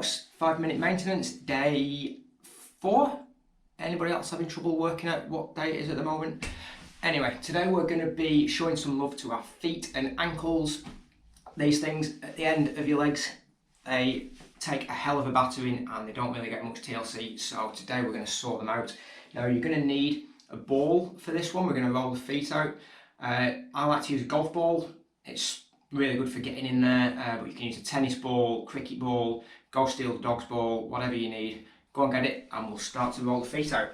folks, 5-minute maintenance, day 4. Anybody else having trouble working out what day it is at the moment? Anyway, today we're going to be showing some love to our feet and ankles. These things at the end of your legs, they take a hell of a battering and they don't really get much TLC, so today we're going to sort them out. Now you're going to need a ball for this one. We're going to roll the feet out. I like to use a golf ball. It's really good for getting in there, but you can use a tennis ball, cricket ball, go steal the dog's ball, whatever you need. Go and get it and we'll start to roll the feet out.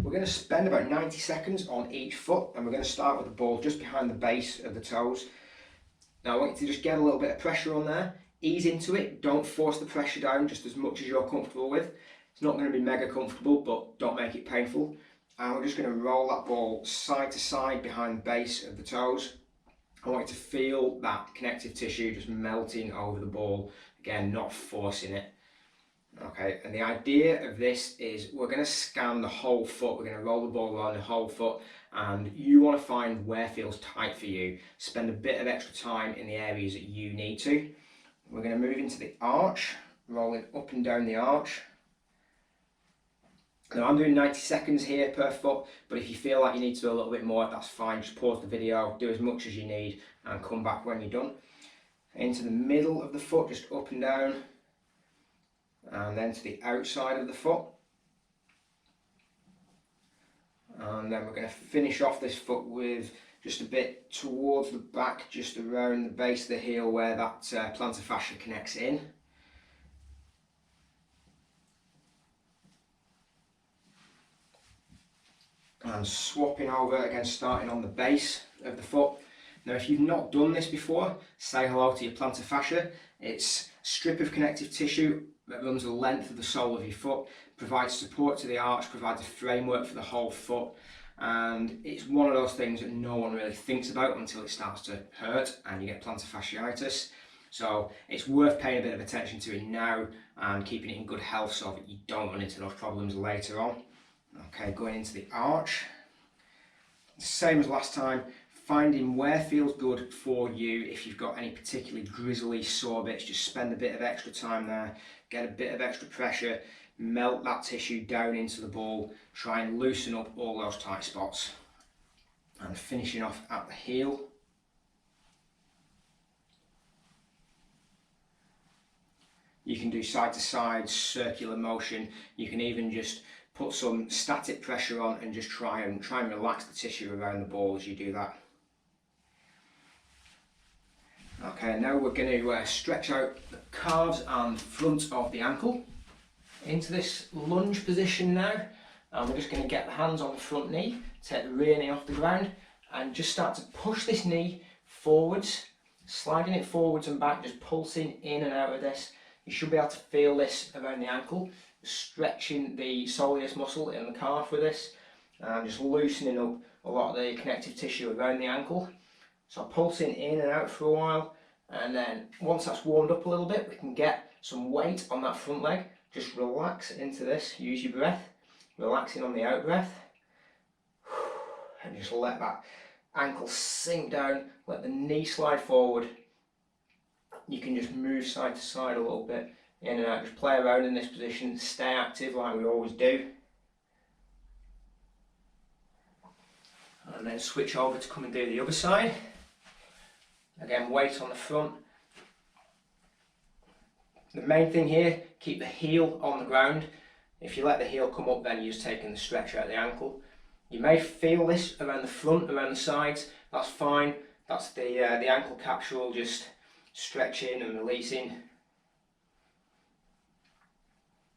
We're going to spend about 90 seconds on each foot, and we're going to start with the ball just behind the base of the toes. Now I want you to just get a little bit of pressure on there, ease into it, don't force the pressure down, just as much as you're comfortable with. It's not going to be mega comfortable, but don't make it painful. And we're just going to roll that ball side to side behind the base of the toes. I want you to feel that connective tissue just melting over the ball, again, not forcing it. Okay, and the idea of this is we're going to scan the whole foot. We're going to roll the ball around the whole foot, and you want to find where feels tight for you. Spend a bit of extra time in the areas that you need to. We're going to move into the arch, rolling up and down the arch. Now I'm doing 90 seconds here per foot, but if you feel like you need to do a little bit more, that's fine. Just pause the video, do as much as you need, and come back when you're done. Into the middle of the foot, just up and down, and then to the outside of the foot. And then we're going to finish off this foot with just a bit towards the back, just around the base of the heel where that plantar fascia connects in. And swapping over again, starting on the base of the foot. Now if you've not done this before, say hello to your plantar fascia. It's a strip of connective tissue that runs the length of the sole of your foot, provides support to the arch, provides a framework for the whole foot, and it's one of those things that no one really thinks about until it starts to hurt and you get plantar fasciitis. So it's worth paying a bit of attention to it now and keeping it in good health so that you don't run into those problems later on. Okay, going into the arch, same as last time, finding where feels good for you. If you've got any particularly grizzly sore bits, just spend a bit of extra time there, get a bit of extra pressure, melt that tissue down into the ball, try and loosen up all those tight spots. And finishing off at the heel. You can do side to side, circular motion. You can even just put some static pressure on and just try and relax the tissue around the ball as you do that. Okay, now we're going to stretch out the calves and front of the ankle into this lunge position now, and we're just going to get the hands on the front knee, take the rear knee off the ground, and just start to push this knee forwards, sliding it forwards and back, just pulsing in and out of this. You should be able to feel this around the ankle, stretching the soleus muscle in the calf with this, and just loosening up a lot of the connective tissue around the ankle. So pulsing in and out for a while, and then once that's warmed up a little bit, we can get some weight on that front leg. Just relax into this, use your breath, relaxing on the out breath, and just let that ankle sink down, let the knee slide forward. You can just move side to side a little bit, in and out, just play around in this position, stay active like we always do. And then switch over to come and do the other side. Again, weight on the front. The main thing here, keep the heel on the ground. If you let the heel come up, then you're just taking the stretch out of the ankle. You may feel this around the front, around the sides, that's fine. That's the ankle capsule just stretching and releasing.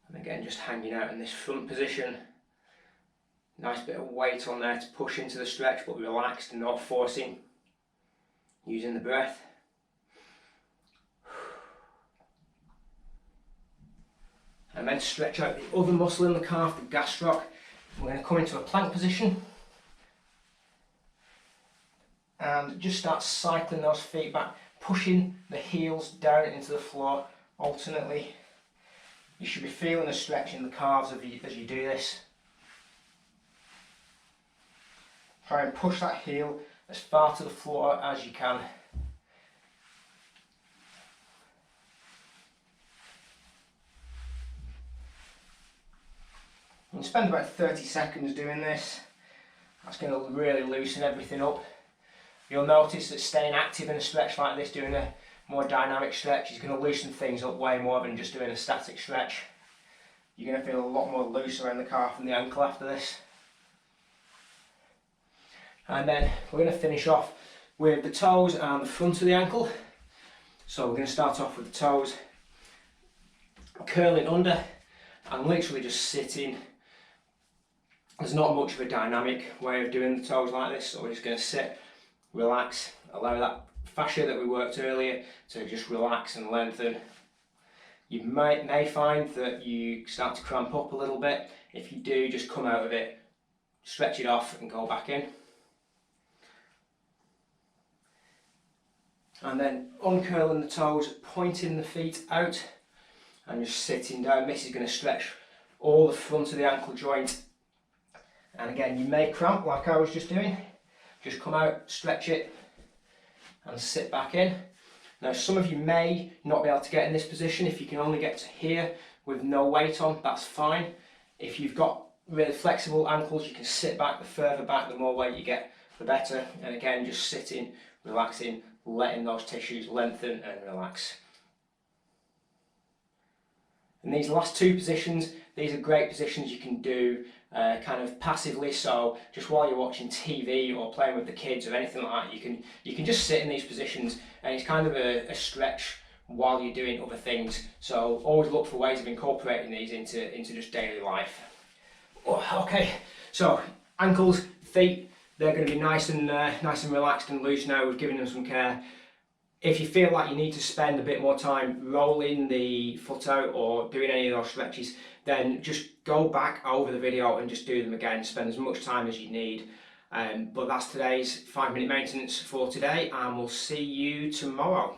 And again, just hanging out in this front position. Nice bit of weight on there to push into the stretch, but relaxed and not forcing. Using the breath. And then stretch out the other muscle in the calf, the gastroc. We're going to come into a plank position. And just start cycling those feet back, pushing the heels down into the floor alternately. You should be feeling a stretch in the calves as you do this. Try and push that heel as far to the floor as you can. can spend about 30 seconds doing this. That's going to really loosen everything up. You'll notice that staying active in a stretch like this, doing a more dynamic stretch, is going to loosen things up way more than just doing a static stretch. You're going to feel a lot more loose around the calf and the ankle after this. And then we're going to finish off with the toes and the front of the ankle. So we're going to start off with the toes, curling under and literally just sitting. There's not much of a dynamic way of doing the toes like this, so we're just going to sit, relax, allow that fascia that we worked earlier to just relax and lengthen. You may find that you start to cramp up a little bit. If you do, just come out of it, stretch it off and go back in. And then uncurling the toes, pointing the feet out and just sitting down. This is going to stretch all the front of the ankle joint. And again, you may cramp like I was just doing. Just come out, stretch it and sit back in. Now some of you may not be able to get in this position. If you can only get to here with no weight on, that's fine. If you've got really flexible ankles, you can sit back. The further back, the more weight you get, the better. And again, just sitting, relaxing, letting those tissues lengthen and relax. And these last two positions, these are great positions you can do kind of passively, so just while you're watching TV or playing with the kids or anything like that, you can just sit in these positions, and it's kind of a stretch while you're doing other things. So always look for ways of incorporating these into just daily life. Okay, so ankles, feet, they're going to be nice and relaxed and loose now. We've given them some care. If you feel like you need to spend a bit more time rolling the foot out or doing any of those stretches, then just go back over the video and just do them again. Spend as much time as you need. But that's today's 5-minute maintenance for today, and we'll see you tomorrow.